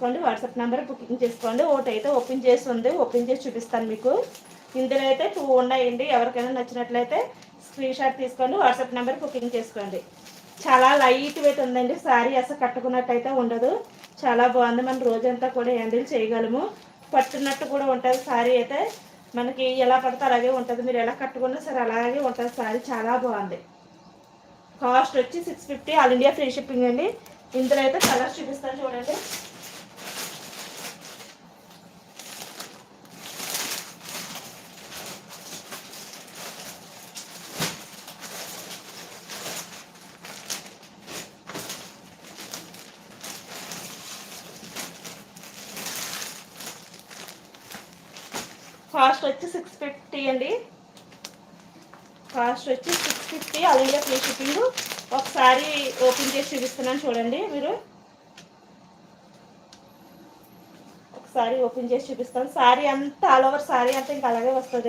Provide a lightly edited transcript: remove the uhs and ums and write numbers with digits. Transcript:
తీసుకోండి, WhatsApp number booking చేసుకోండి. ఒకటి అయితే ఓపెన్ చేసి ఉంది, ఓపెన్ చేసి చూపిస్తాను మీకు. ఇందులో అయితే 2 ఉన్నాయండి. ఎవరికైనా నచ్చినట్లయితే స్క్రీన్ షాట్ తీసుకోండి, వాట్సాప్ నెంబర్ బుకింగ్ చేసుకోండి. చాలా లైట్ వెయిట్ ఉందండి శారీ, అసలు కట్టుకున్నట్టయితే ఉండదు. చాలా బాగుంది, మనం రోజంతా కూడా హ్యాండిల్ చేయగలము. పట్టున్నట్టు కూడా ఉంటుంది శారీ అయితే, మనకి ఎలా పడితే అలాగే ఉంటుంది. మీరు ఎలా కట్టుకున్నా సరే అలాగే ఉంటుంది శారీ. చాలా బాగుంది. కాస్ట్ వచ్చి 650, ఆల్ ఇండియా ఫ్రీ షిప్పింగ్ అండి. ఇందులో అయితే కలర్స్ చూపిస్తాను చూడండి. కాస్ట్ వచ్చి 650 అండి. కాస్ట్ వచ్చి 650, ఆల్ ఇండియా ఫ్రీ షిప్పింగ్. ఒకసారి ఓపెన్ చేసి చూపిస్తున్నాను చూడండి. మీరు ఒకసారి ఓపెన్ చేసి చూపిస్తాను. శారీ అంతా ఆల్ ఓవర్ శారీ అంతా ఇంకా అలాగే వస్తుంది.